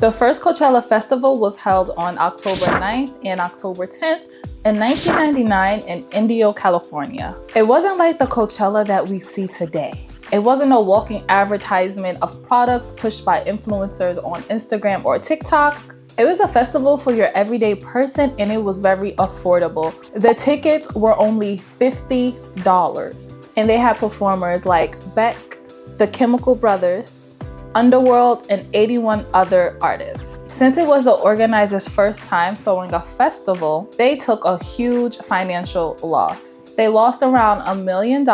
The first Coachella Festival was held on October 9th and October 10th in 1999 in Indio, California. It wasn't like the Coachella that we see today. It wasn't a walking advertisement of products pushed by influencers on Instagram or TikTok. It was a festival for your everyday person, and it was very affordable. The tickets were only $50, and they had performers like Beck, The Chemical Brothers, Underworld, and 81 other artists. Since it was the organizers' first time throwing a festival, they took a huge financial loss. They lost around $1 million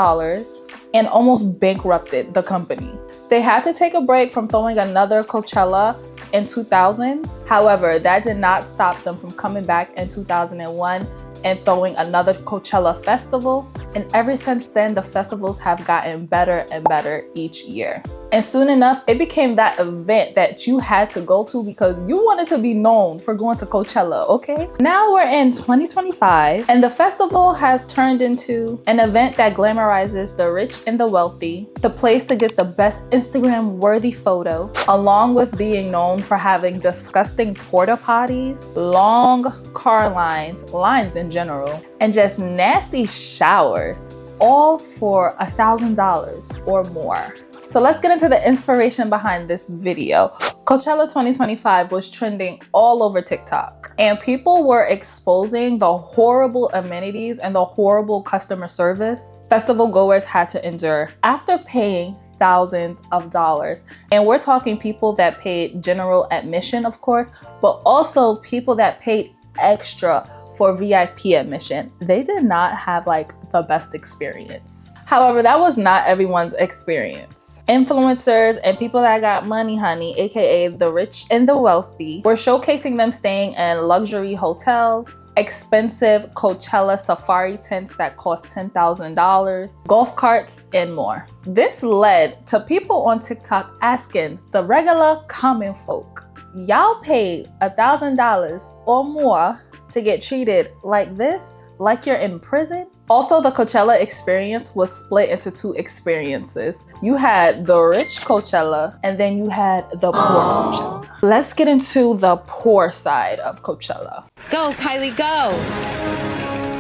and almost bankrupted the company. They had to take a break from throwing another Coachella in 2000. However, that did not stop them from coming back in 2001 and throwing another Coachella festival. And ever since then, the festivals have gotten better and better each year. And soon enough, it became that event that you had to go to because you wanted to be known for going to Coachella, okay? Now we're in 2025, and the festival has turned into an event that glamorizes the rich and the wealthy, the place to get the best Instagram-worthy photo, along with being known for having disgusting porta potties, long car lines in general, and just nasty showers, all for $1,000 or more. So let's get into the inspiration behind this video. Coachella 2025 was trending all over TikTok, and people were exposing the horrible amenities and the horrible customer service festival goers had to endure after paying thousands of dollars. And we're talking people that paid general admission, of course, but also people that paid extra for VIP admission. They did not have like the best experience. However, that was not everyone's experience. Influencers and people that got money, honey, aka the rich and the wealthy, were showcasing them staying in luxury hotels, expensive Coachella safari tents that cost $10,000, golf carts, and more. This led to people on TikTok asking the regular common folk, y'all paid $1,000 or more to get treated like this? Like you're in prison? Also, the Coachella experience was split into two experiences. You had the rich Coachella, and then you had the poor Coachella. Let's get into the poor side of Coachella. Go, Kylie, go.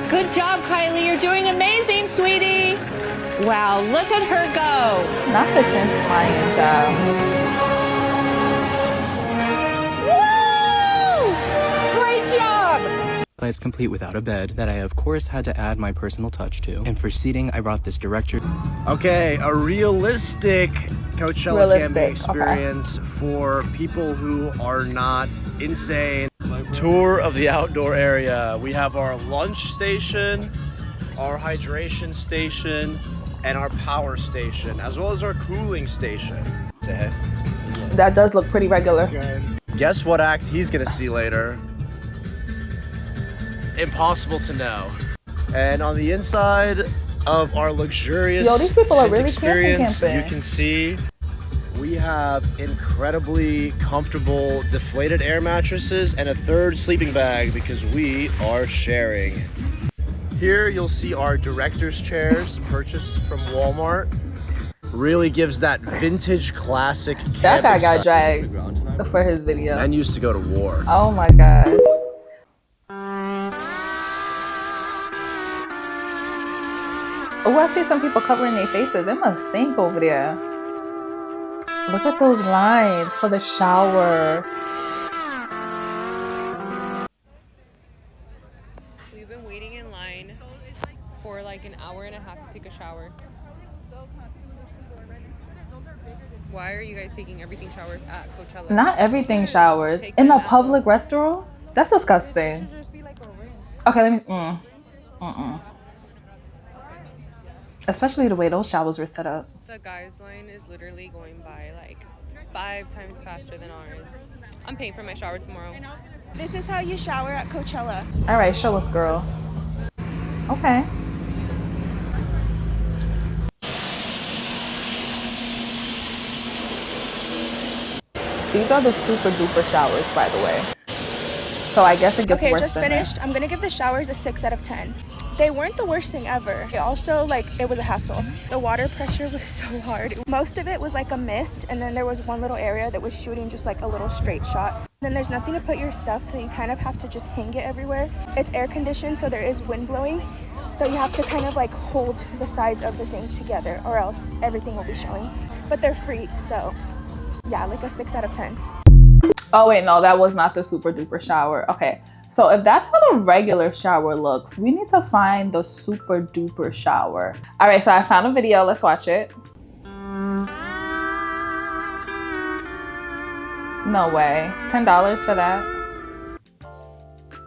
Good job, Kylie. You're doing amazing, sweetie. Wow, look at her go. Not the tense flying job. It's complete without a bed that I of course had to add my personal touch to. And for seating, I brought this director. Okay, a realistic Coachella camping experience for people who are not insane. Tour of the outdoor area. We have our lunch station, our hydration station, and our power station, as well as our cooling station. Say hey. That does look pretty regular. Okay. Guess what act he's gonna see later? Impossible to know. And on the inside of our luxurious these people are really camping. camping. You can see we have incredibly comfortable deflated air mattresses and a third sleeping bag because we are sharing. Here you'll see our director's chairs purchased from Walmart. Really gives that vintage classic camping That guy got style. dragged for his video. And used to go to war. Oh my gosh. Oh, I see some people covering their faces. It must stink over there. Look at those lines for the shower. We've been waiting in line for like an hour and a half to take a shower. Why are you guys taking everything showers at Coachella? Not everything showers. In a public restaurant? That's disgusting. Okay, let me... Especially the way those showers were set up. The guys' line is literally going by like 5 times faster than ours. I'm paying for my shower tomorrow. This is how you shower at Coachella. All right, show us, girl. Okay. These are the super duper showers, by the way. So I guess it gets worse. Okay, just finished. I'm gonna give the showers a 6 out of 10. They weren't the worst thing ever. It also, like, it was a hassle. The water pressure was so hard. Most of it was like a mist, and then there was one little area that was shooting just like a little straight shot. Then there's nothing to put your stuff, so you kind of have to just hang it everywhere. It's air conditioned, so there is wind blowing. So you have to kind of like hold the sides of the thing together, or else everything will be showing. But they're free, so yeah, like a 6 out of 10. Oh wait, no, that was not the super duper shower. Okay, so if that's how the regular shower looks, we need to find the super duper shower. All right, so I found a video. Let's watch it. No way. $10 for that?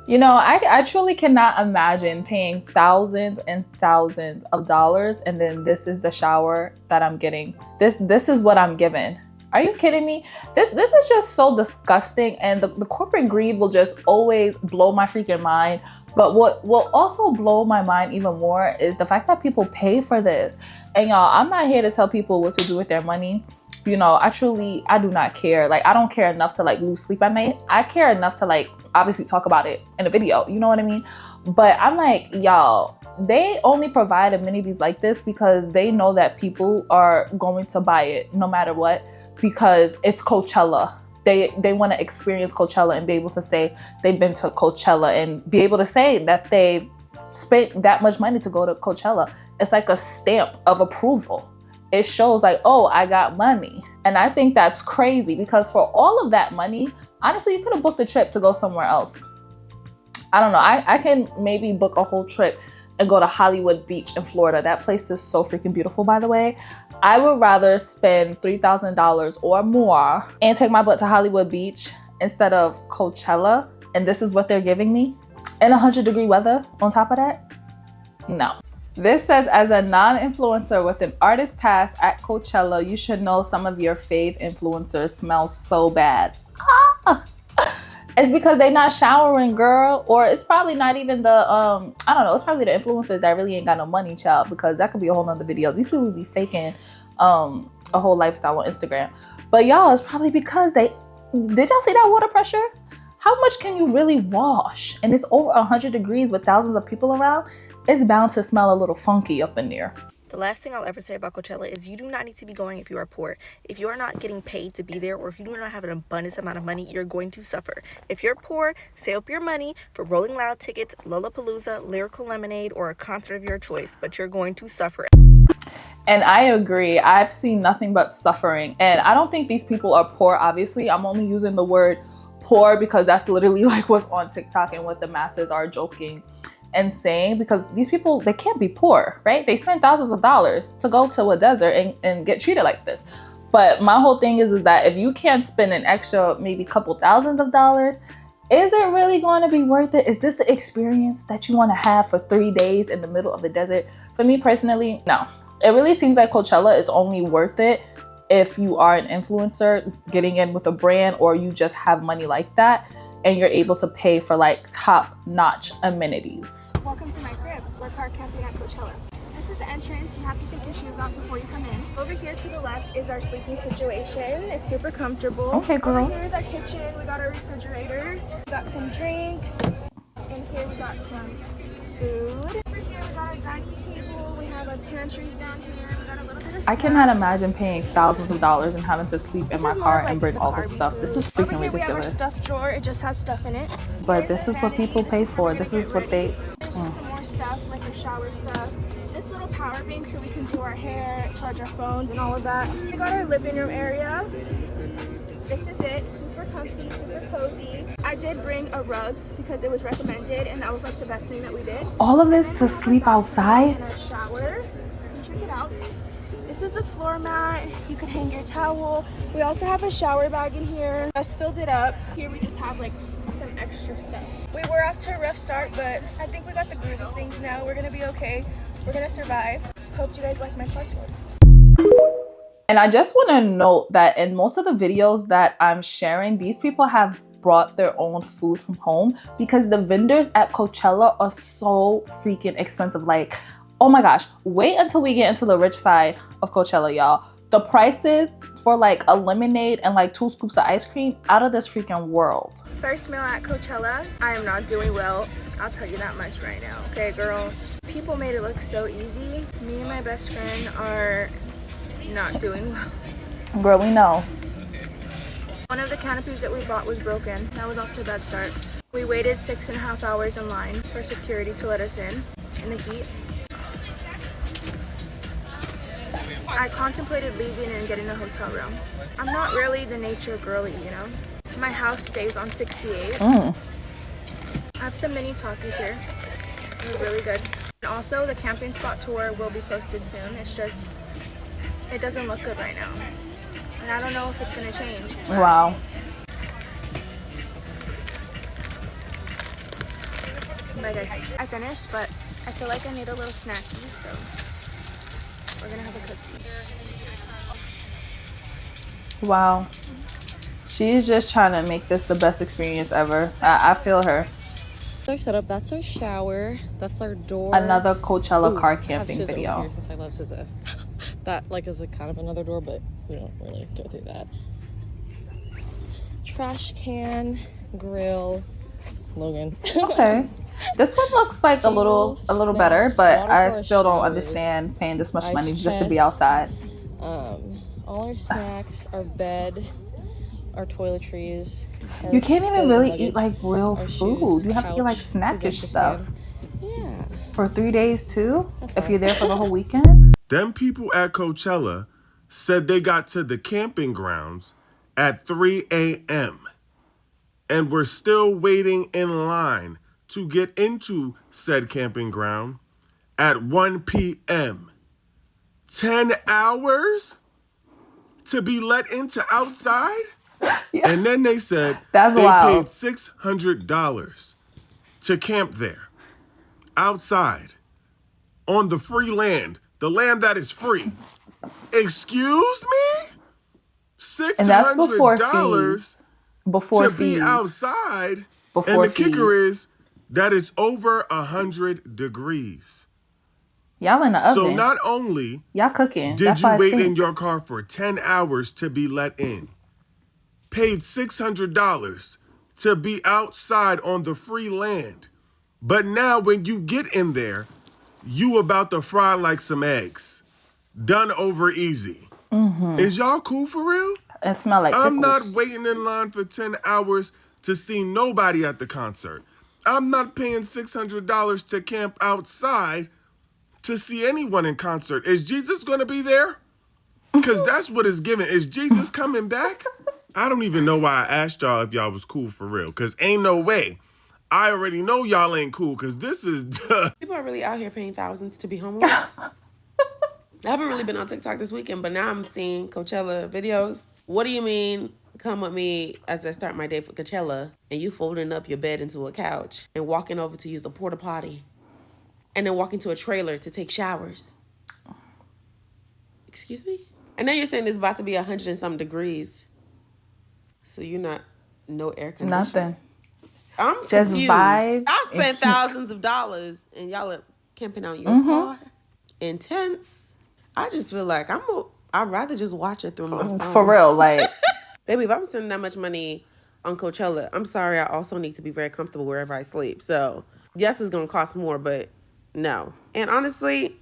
You know, I truly cannot imagine paying thousands and thousands of dollars, and then this is the shower that I'm getting. This is what I'm given. Are you kidding me? This is just so disgusting, and the corporate greed will just always blow my freaking mind. But what will also blow my mind even more is the fact that people pay for this. And y'all, I'm not here to tell people what to do with their money. You know, I do not care. Like, I don't care enough to like lose sleep at night. I care enough to like obviously talk about it in a video. You know what I mean? But I'm like, y'all, they only provide amenities like this because they know that people are going to buy it no matter what, because it's Coachella. They want to experience Coachella and be able to say they've been to Coachella and be able to say that they've spent that much money to go to Coachella. It's like a stamp of approval. It shows like, oh, I got money. And I think that's crazy, because for all of that money, honestly, you could have booked a trip to go somewhere else. I don't know. I can maybe book a whole trip and go to Hollywood Beach in Florida. That place is so freaking beautiful, by the way. I would rather spend $3,000 or more and take my butt to Hollywood Beach instead of Coachella. And this is what they're giving me? And 100-degree weather on top of that? No. This says, as a non-influencer with an artist pass at Coachella, you should know some of your fave influencers smell so bad. Ah! It's because they're not showering, girl. Or it's probably not even the, I don't know, it's probably the influencers that really ain't got no money, child, because that could be a whole nother video. These people be faking a whole lifestyle on Instagram. But y'all, it's probably because did y'all see that water pressure? How much can you really wash? And it's over 100 degrees with thousands of people around. It's bound to smell a little funky up in there. The last thing I'll ever say about Coachella is you do not need to be going if you are poor. If you are not getting paid to be there, or if you do not have an abundance amount of money, you're going to suffer. If you're poor, save up your money for Rolling Loud tickets, Lollapalooza, Lyrical Lemonade, or a concert of your choice, but you're going to suffer. And I agree. I've seen nothing but suffering. And I don't think these people are poor, obviously. I'm only using the word poor because that's literally like what's on TikTok and what the masses are joking and saying, because these people, they can't be poor, right? They spend thousands of dollars to go to a desert and get treated like this. But my whole thing is that if you can't spend an extra maybe couple thousands of dollars, is it really going to be worth it? Is this the experience that you want to have for 3 days in the middle of the desert? For me personally, no. It really seems like Coachella is only worth it if you are an influencer getting in with a brand, or you just have money like that and you're able to pay for like top-notch amenities. Welcome to my crib. We're car camping at Coachella. This is the entrance. You have to take your shoes off before you come in. Over here to the left is our sleeping situation. It's super comfortable. Okay, girl. Over here is our kitchen. We got our refrigerators. We got some drinks. In here we got some food. Over here we got our dining table. We have our pantries down here. We got a little bit of snacks. I cannot imagine paying thousands of dollars and having to sleep in my car and bring all this stuff. This is freaking Over here we have our ridiculous. stuff drawer. It just has stuff in it. But this is what people pay for. This is what they... There's just some more stuff, like our shower stuff. This little power bank so we can do our hair, charge our phones and all of that. We got our living room area. This is it. Super comfy, super cozy. I did bring a rug because it was recommended, and that was like the best thing that we did. All of this to sleep outside? And our shower. Check it out. This is the floor mat. You can hang your towel. We also have a shower bag in here. Just filled it up. Here we just have like some extra stuff. We were off to a rough start, but I think we got the groove of things now. We're gonna be okay. We're gonna survive. Hope you guys like my car tour. And I just want to note that in most of the videos that I'm sharing, these people have brought their own food from home, because the vendors at Coachella are so freaking expensive. Like, oh my gosh, wait until we get into the rich side of Coachella, y'all. The prices for like a lemonade and like 2 scoops of ice cream, out of this freaking world. First meal at Coachella, I am not doing well. I'll tell you that much right now. Okay, girl. People made it look so easy. Me and my best friend are not doing well. Girl, we know. One of the canopies that we bought was broken. That was off to a bad start. We waited 6.5 hours in line for security to let us in the heat. I contemplated leaving and getting a hotel room. I'm not really the nature girly, you know? My house stays on 68. I have some mini talkies here. They're really good. And also, the camping spot tour will be posted soon. It's just, it doesn't look good right now. And I don't know if it's gonna change. Wow. Bye guys. I finished, but I feel like I need a little snacky, so we're gonna have a cookie. Wow. She's just trying to make this the best experience ever. I feel her. That's our setup. That's our shower. That's our door. Another Coachella car I have camping SZA video. over here since I love SZA. That like is a kind of another door, but we don't really go through that. Trash can, grills, Logan. Okay. This one looks like a little better, but I still don't understand paying this much money just to be outside. All our snacks, our bed, our toiletries. You can't even really eat like real food. You have to get like snackish stuff. Yeah. For 3 days too? If you're there for the whole weekend? Them people at Coachella said they got to the camping grounds at 3 a.m. and were still waiting in line to get into said camping ground at 1 p.m. 10 hours to be let into outside? Yeah. And then they said That's they wild. paid $600 to camp there, outside, on the free land, the land that is free. Excuse me? And that's before $600 fees. Before to fees. be outside. Before and the kicker fees. is that it's over 100 degrees. Y'all in the oven. So not only y'all cooking. did That's you why wait it's in your car for 10 hours to be let in, paid $600 to be outside on the free land, but now when you get in there, you about to fry like some eggs. Done over easy. Is y'all cool for real? It smell like pickles. I'm not waiting in line for 10 hours to see nobody at the concert. I'm not paying $600 to camp outside to see anyone in concert. Is Jesus going to be there? Because that's what it's given. Is Jesus coming back? I don't even know why I asked y'all if y'all was cool for real. Because ain't no way. I already know y'all ain't cool because this is... People are really out here paying thousands to be homeless. I haven't really been on TikTok this weekend, but now I'm seeing Coachella videos. What do you mean, come with me as I start my day for Coachella, and you folding up your bed into a couch and walking over to use the porta potty and then walking to a trailer to take showers? Excuse me? And then you're saying it's about to be 100 and some degrees. So you're not, no air conditioning? Nothing. I'm just confused. vibe. I spent thousands of dollars and y'all are camping out in your car. Intense. I just feel like I'd rather just watch it through my phone. For real, like. Baby, if I'm spending that much money on Coachella, I'm sorry, I also need to be very comfortable wherever I sleep. So, yes, it's going to cost more, but no. And honestly,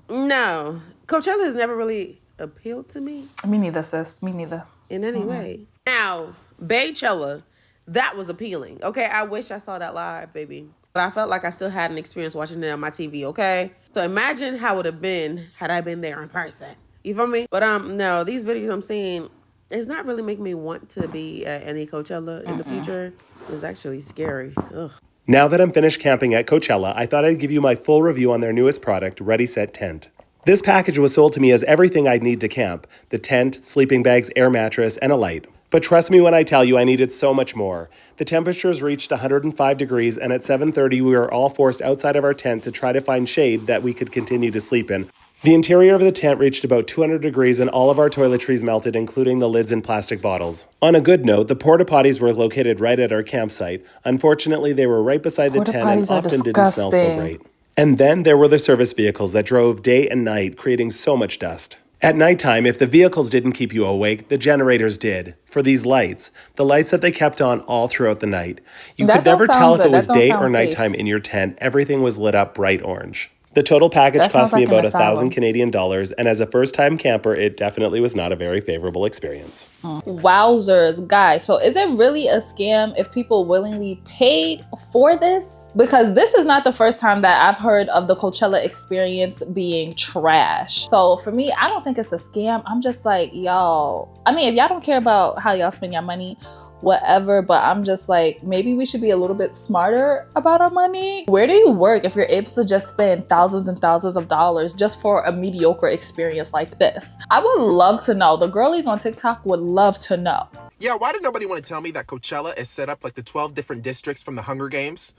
no. Coachella has never really appealed to me. Me neither, sis. Me neither. In any way. Now, Baychella, that was appealing. Okay, I wish I saw that live, baby. But I felt like I still had an experience watching it on my TV, okay? So imagine how it would have been had I been there in person. You feel me? But no, these videos I'm seeing, it's not really making me want to be at any Coachella in the future. It's actually scary. Ugh. Now that I'm finished camping at Coachella, I thought I'd give you my full review on their newest product, Ready Set Tent. This package was sold to me as everything I'd need to camp: the tent, sleeping bags, air mattress, and a light. But trust me when I tell you I needed so much more. The temperatures reached 105 degrees, and at 7:30 we were all forced outside of our tent to try to find shade that we could continue to sleep in. The interior of the tent reached about 200 degrees, and all of our toiletries melted, including the lids and plastic bottles. On a good note, the porta potties were located right at our campsite. Unfortunately, they were right beside the tent and often didn't smell so great. And then there were the service vehicles that drove day and night, creating so much dust. At nighttime, if the vehicles didn't keep you awake, the generators did. For these lights, the lights that they kept on all throughout the night. You could never tell if it was day or nighttime in your tent. Everything was lit up bright orange. The total package cost me about $1,000 Canadian dollars, and as a first-time camper, it definitely was not a very favorable experience. Wowzers, guys. So is it really a scam if people willingly paid for this? Because this is not the first time that I've heard of the Coachella experience being trash. So for me, I don't think it's a scam. I'm just like, y'all, I mean, if y'all don't care about how y'all spend your money, whatever, but I'm just like, maybe we should be a little bit smarter about our money. Where do you work if you're able to just spend thousands and thousands of dollars just for a mediocre experience like this? I would love to know. The girlies on TikTok would love to know. Yeah, why did nobody want to tell me that Coachella is set up like the 12 different districts from the Hunger Games?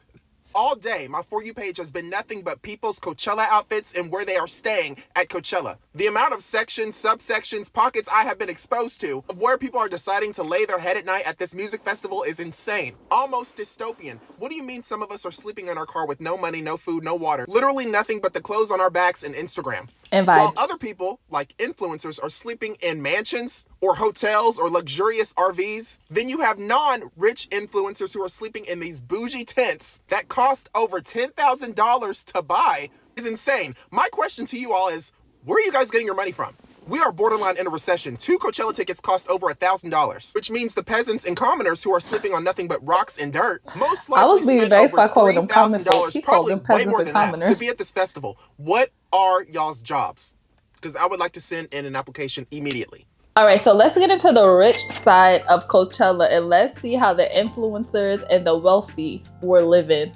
All day, my For You page has been nothing but people's Coachella outfits and where they are staying at Coachella. The amount of sections, subsections, pockets I have been exposed to of where people are deciding to lay their head at night at this music festival is insane. Almost dystopian. What do you mean some of us are sleeping in our car with no money, no food, no water? Literally nothing but the clothes on our backs and Instagram. And vibes. While other people, like influencers, are sleeping in mansions or hotels or luxurious RVs, then you have non-rich influencers who are sleeping in these bougie tents that cost over $10,000 to buy. Is insane. My question to you all is, where are you guys getting your money from? We are borderline in a recession. 2 Coachella tickets cost over $1,000, which means the peasants and commoners who are sleeping on nothing but rocks and dirt most likely spend over $3,000, probably way more than that, to be at this festival. What are y'all's jobs? Because I would like to send in an application immediately. All right, so let's get into the rich side of Coachella and let's see how the influencers and the wealthy were living.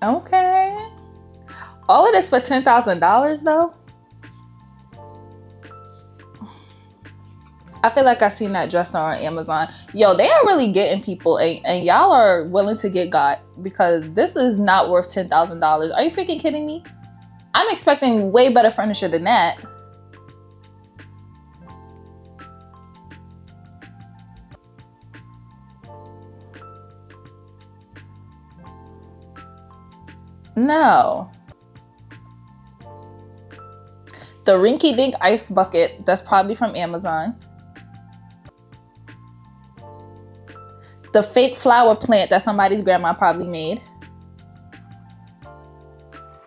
Okay. All of this for $10,000 though? I feel like I seen that dresser on Amazon. Yo, they are really getting people and y'all are willing to get got because this is not worth $10,000. Are you freaking kidding me? I'm expecting way better furniture than that. No. The rinky dink ice bucket, that's probably from Amazon. The fake flower plant that somebody's grandma probably made.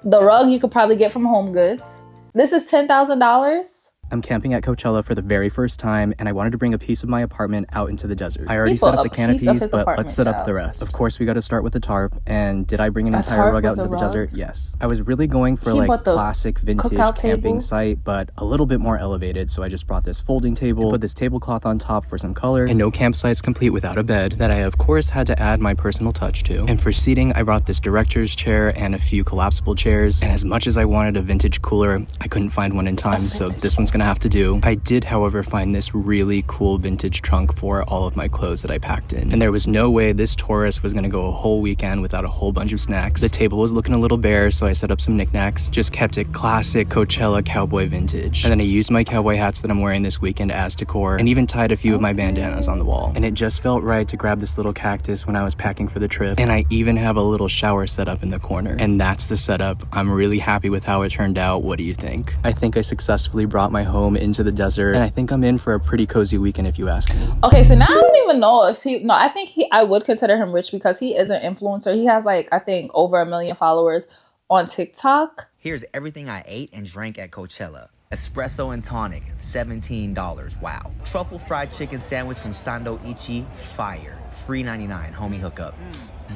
The rug you could probably get from Home Goods. This is $10,000. I'm camping at Coachella for the very first time, and I wanted to bring a piece of my apartment out into the desert. I already set up the canopies, but let's set up the rest. Of course, we got to start with the tarp, and did I bring an entire rug out into the desert? Yes. I was really going for like classic vintage camping site, but a little bit more elevated, so I just brought this folding table, put this tablecloth on top for some color, and no campsite's complete without a bed that I, of course, had to add my personal touch to. And for seating, I brought this director's chair and a few collapsible chairs, and as much as I wanted a vintage cooler, I couldn't find one in time, so this one's gonna have to do. I did, however, find this really cool vintage trunk for all of my clothes that I packed in. And there was no way this tourist was gonna go a whole weekend without a whole bunch of snacks. The table was looking a little bare, so I set up some knickknacks. Just kept it classic Coachella cowboy vintage. And then I used my cowboy hats that I'm wearing this weekend as decor, and even tied a few of my bandanas on the wall. And it just felt right to grab this little cactus when I was packing for the trip. And I even have a little shower set up in the corner. And that's the setup. I'm really happy with how it turned out. What do you think? I think I successfully brought my home into the desert, and I think I'm in for a pretty cozy weekend if you ask me. Okay, so now I don't even know if I think I would consider him rich because he is an influencer. He has like, I think over 1 million followers on TikTok. Here's everything I ate and drank at Coachella. Espresso and tonic, $17. Wow. Truffle fried chicken sandwich from Sando Ichi, fire. Free 99, homie hookup.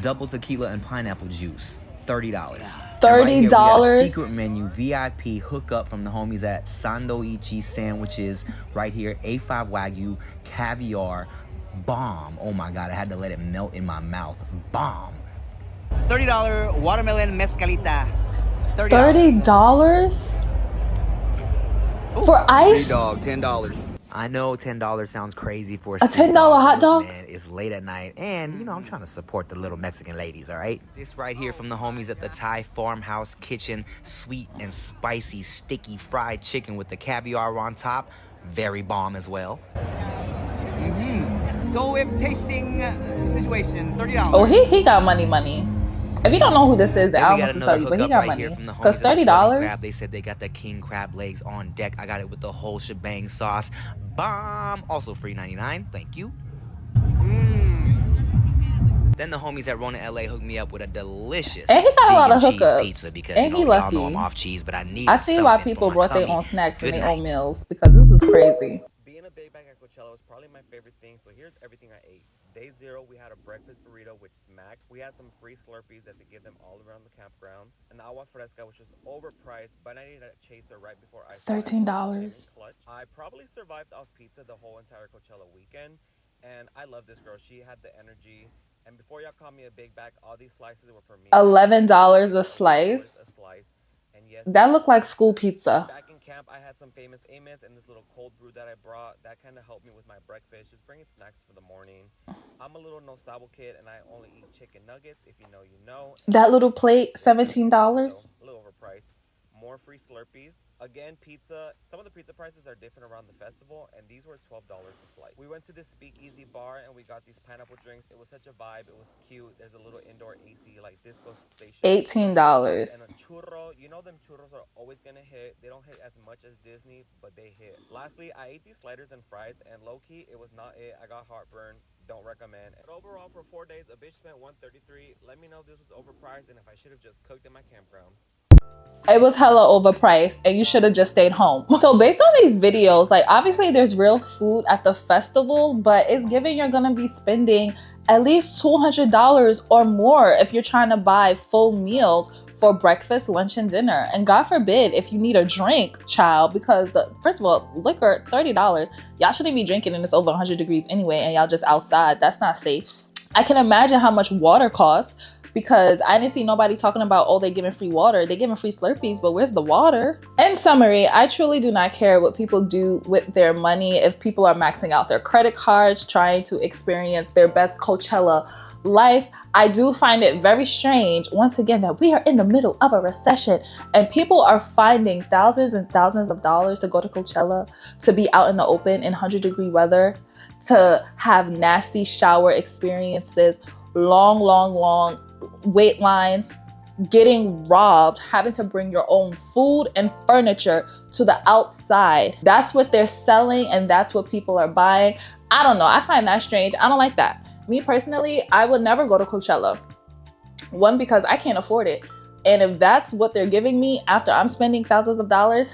Double tequila and pineapple juice, $30. $30. Right secret menu VIP hookup from the homies at Sando Ichi sandwiches. Right here, A5 Wagyu, caviar, bomb. Oh my God, I had to let it melt in my mouth. Bomb. $30 watermelon mezcalita. $30? For ice? Dog, $10. I know $10 sounds crazy for a $10 hot dog. Man, it's late at night, and you know I'm trying to support the little Mexican ladies. All right, this right here from the homies at the Thai Farmhouse Kitchen, sweet and spicy, sticky fried chicken with the caviar on top, very bomb as well. Dole Whip tasting situation, $30. Oh, he got money. If you don't know who this is, then I don't know what to tell you, but he got right money. Here from the Because homies at Crab, $30. they said they got the king crab legs on deck. I got it with the whole shebang sauce. Bomb. Also free 99. Thank you. Then the homies at Rona LA hooked me up with a delicious And he got a lot of cheese hookups. pizza because And you he know y'all know lucky. I'm off cheese, but I need. I see why people brought their own snacks and their own meals, because this is crazy. Being a big bag at Coachella was probably my favorite thing, so here's everything I ate. Day 0, we had a breakfast burrito, which smacked. We had some free Slurpees that they give them all around the campground. An agua fresca, which was overpriced, but I needed a chaser right before I started. $13. I probably survived off pizza the whole entire Coachella weekend, and I love this girl. She had the energy. And before y'all call me a big bag, all these slices were for me. $11 a slice. And yes, That looked like school pizza. Back in camp, I had some famous Amos and this little cold brew that I brought. That kind of helped me with my breakfast, just bringing snacks for the morning. I'm a little no sabo kid, and I only eat chicken nuggets. If you know, you know. That little plate, $17. A little overpriced. More free Slurpees. Again, pizza. Some of the pizza prices are different around the festival, and these were $12 a slice. We went to this speakeasy bar, and we got these pineapple drinks. It was such a vibe. It was cute. There's a little indoor AC, like disco station. $18. And a churro. You know them churros are always gonna hit. They don't hit as much as Disney, but they hit. Lastly, I ate these sliders and fries, and low-key, it was not it. I got heartburn. Don't recommend. But overall, for 4 days, a bitch spent $133. Let me know if this was overpriced and if I should have just cooked in my campground. It was hella overpriced and you should have just stayed home. So based on these videos, like obviously there's real food at the festival, but it's given you're gonna be spending at least $200 or more if you're trying to buy full meals for breakfast, lunch, and dinner. And God forbid if you need a drink, child, because first of all, liquor, $30. Y'all shouldn't be drinking and it's over 100 degrees anyway and y'all just outside. That's not safe. I can imagine how much water costs, because I didn't see nobody talking about, oh, they're giving free water. They're giving free Slurpees, but where's the water? In summary, I truly do not care what people do with their money. If people are maxing out their credit cards, trying to experience their best Coachella life, I do find it very strange, once again, that we are in the middle of a recession and people are finding thousands and thousands of dollars to go to Coachella, to be out in the open in 100-degree weather, to have nasty shower experiences, long wait lines, getting robbed, having to bring your own food and furniture to the outside. That's what they're selling and that's what people are buying. I don't know. I find that strange. I don't like that. Me personally, I would never go to Coachella. One, because I can't afford it. And if that's what they're giving me after I'm spending thousands of dollars,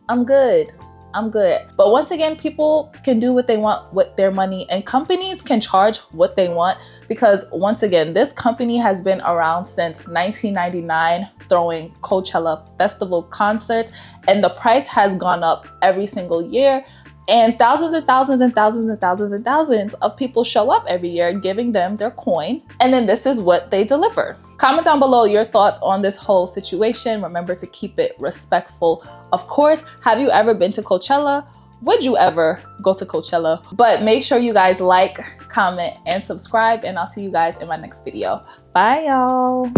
I'm good. I'm good. But once again, people can do what they want with their money and companies can charge what they want, because once again, this company has been around since 1999, throwing Coachella festival concerts, and the price has gone up every single year. And thousands and thousands and thousands and thousands and thousands of people show up every year giving them their coin. And then this is what they deliver. Comment down below your thoughts on this whole situation. Remember to keep it respectful. Of course, have you ever been to Coachella? Would you ever go to Coachella? But make sure you guys like, comment, and subscribe, and I'll see you guys in my next video. Bye, y'all.